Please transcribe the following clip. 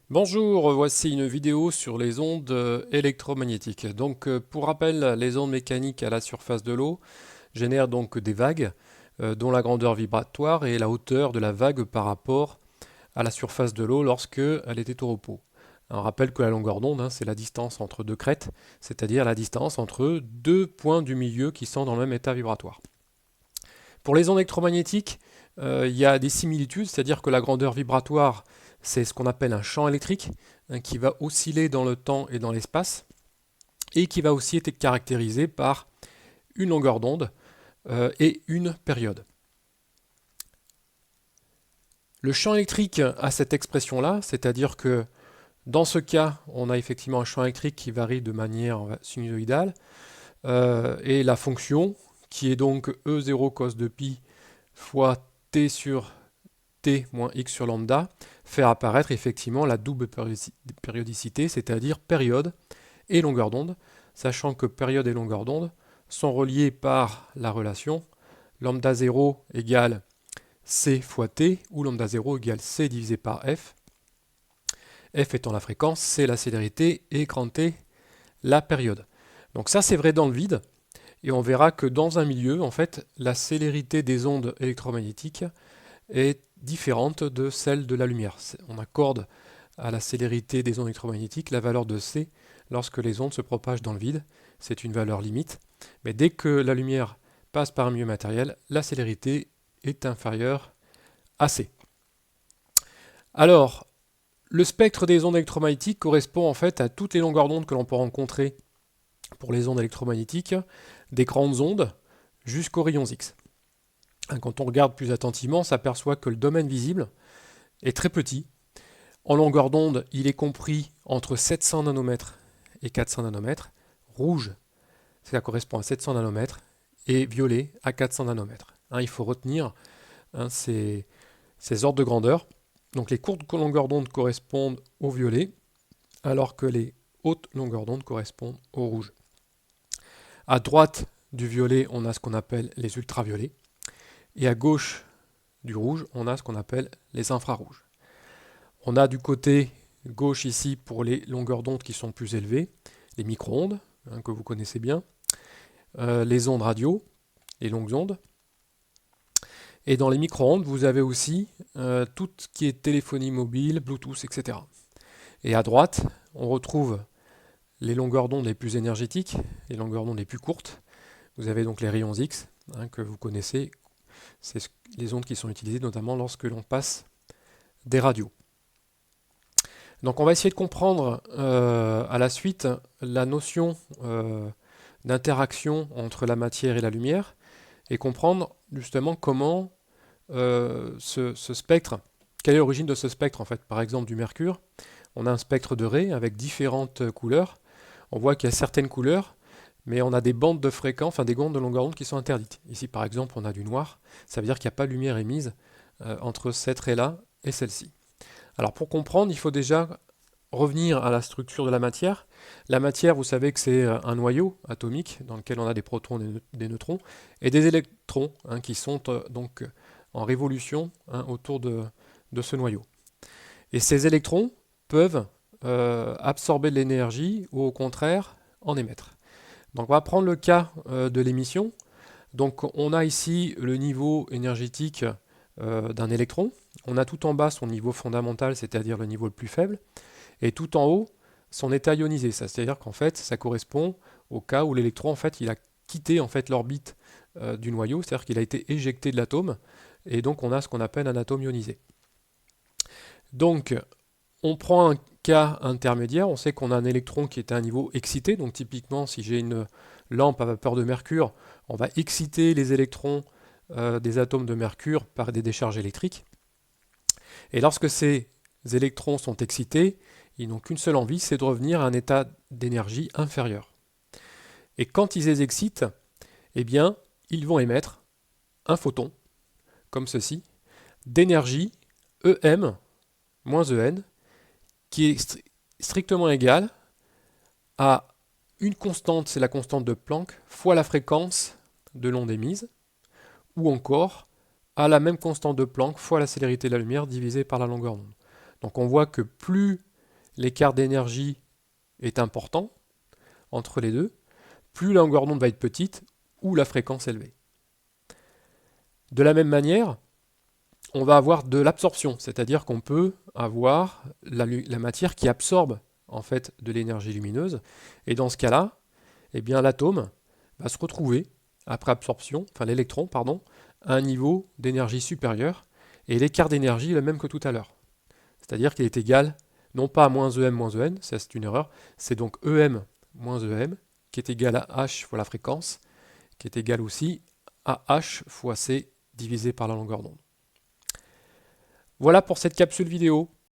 Bonjour, voici une vidéo sur les ondes électromagnétiques. Pour rappel, les ondes mécaniques à la surface de l'eau génèrent donc des vagues dont la grandeur vibratoire est la hauteur de la vague par rapport à la surface de l'eau lorsque elle était au repos. On rappelle que la longueur d'onde, c'est la distance entre deux crêtes, c'est-à-dire la distance entre deux points du milieu qui sont dans le même état vibratoire. Pour les ondes électromagnétiques, il y a des similitudes, c'est-à-dire que la grandeur vibratoire, c'est ce qu'on appelle un champ électrique, qui va osciller dans le temps et dans l'espace, et qui va aussi être caractérisé par une longueur d'onde et une période. Le champ électrique a cette expression-là, c'est-à-dire que dans ce cas, on a effectivement un champ électrique qui varie de manière sinusoïdale, et la fonction, qui est donc E0 cos de pi fois t sur t moins x sur lambda, fait apparaître effectivement la double périodicité, c'est-à-dire période et longueur d'onde, sachant que période et longueur d'onde sont reliés par la relation lambda 0 égale c fois t, ou lambda 0 égale c divisé par f, f étant la fréquence, c la célérité et grand t la période. Donc ça c'est vrai dans le vide, et on verra que dans un milieu, en fait, la célérité des ondes électromagnétiques est différente de celle de la lumière. On accorde à la célérité des ondes électromagnétiques la valeur de c lorsque les ondes se propagent dans le vide. C'est une valeur limite. Mais dès que la lumière passe par un milieu matériel, la célérité est inférieure à c. Alors, le spectre des ondes électromagnétiques correspond en fait à toutes les longueurs d'onde que l'on peut rencontrer pour les ondes électromagnétiques, des grandes ondes jusqu'aux rayons X. Quand on regarde plus attentivement, on s'aperçoit que le domaine visible est très petit. En longueur d'onde, il est compris entre 700 nanomètres et 400 nanomètres. Rouge, ça correspond à 700 nanomètres, et violet à 400 nanomètres. Il faut retenir ces ordres de grandeur. Donc les courtes longueurs d'onde correspondent au violet, alors que les hautes longueurs d'onde correspondent au rouge. À droite du violet, on a ce qu'on appelle les ultraviolets, et à gauche du rouge, on a ce qu'on appelle les infrarouges. On a du côté gauche ici pour les longueurs d'onde qui sont plus élevées, les micro-ondes, que vous connaissez bien, les ondes radio, les longues ondes. Et dans les micro-ondes, vous avez aussi tout ce qui est téléphonie mobile, Bluetooth, etc. Et à droite, on retrouve les longueurs d'onde les plus énergétiques, les longueurs d'onde les plus courtes. Vous avez donc les rayons X, que vous connaissez. C'est les ondes qui sont utilisées notamment lorsque l'on passe des radios. Donc on va essayer de comprendre à la suite la notion d'interaction entre la matière et la lumière, et comprendre justement comment ce spectre, quelle est l'origine de ce spectre en fait. Par exemple du mercure, on a un spectre de raies avec différentes couleurs. On voit qu'il y a certaines couleurs, mais on a des bandes de fréquences, enfin des bandes de longueur d'onde qui sont interdites. Ici par exemple on a du noir, ça veut dire qu'il n'y a pas de lumière émise entre cette raie-là et celle-ci. Alors pour comprendre, il faut déjà revenir à la structure de la matière. La matière, vous savez que c'est un noyau atomique dans lequel on a des protons, des neutrons et des électrons qui sont donc en révolution autour de ce noyau. Et ces électrons peuvent absorber de l'énergie ou au contraire en émettre. Donc on va prendre le cas de l'émission. Donc on a ici le niveau énergétique d'un électron. On a tout en bas son niveau fondamental, c'est-à-dire le niveau le plus faible, et tout en haut son état ionisé. C'est-à-dire qu'en fait, ça correspond au cas où l'électron en fait, il a quitté en fait l'orbite du noyau, c'est-à-dire qu'il a été éjecté de l'atome, et donc on a ce qu'on appelle un atome ionisé. Donc on prend un cas intermédiaire, on sait qu'on a un électron qui est à un niveau excité, donc typiquement si j'ai une lampe à vapeur de mercure, on va exciter les électrons des atomes de mercure par des décharges électriques. Et lorsque ces électrons sont excités, ils n'ont qu'une seule envie, c'est de revenir à un état d'énergie inférieur. Et quand ils les excitent, eh bien, ils vont émettre un photon, comme ceci, d'énergie EM moins EN, qui est strictement égal à une constante, c'est la constante de Planck, fois la fréquence de l'onde émise, ou encore à la même constante de Planck fois la célérité de la lumière divisée par la longueur d'onde. Donc on voit que plus l'écart d'énergie est important entre les deux, plus la longueur d'onde va être petite ou la fréquence élevée. De la même manière, on va avoir de l'absorption, c'est-à-dire qu'on peut avoir la matière qui absorbe en fait de l'énergie lumineuse, et dans ce cas-là, eh bien l'atome va se retrouver après absorption, enfin l'électron pardon, à un niveau d'énergie supérieur, et l'écart d'énergie est le même que tout à l'heure. C'est-à-dire qu'il est égal non pas à moins EM moins EN, ça c'est une erreur, c'est donc EM moins EM qui est égal à H fois la fréquence, qui est égal aussi à H fois C divisé par la longueur d'onde. Voilà pour cette capsule vidéo.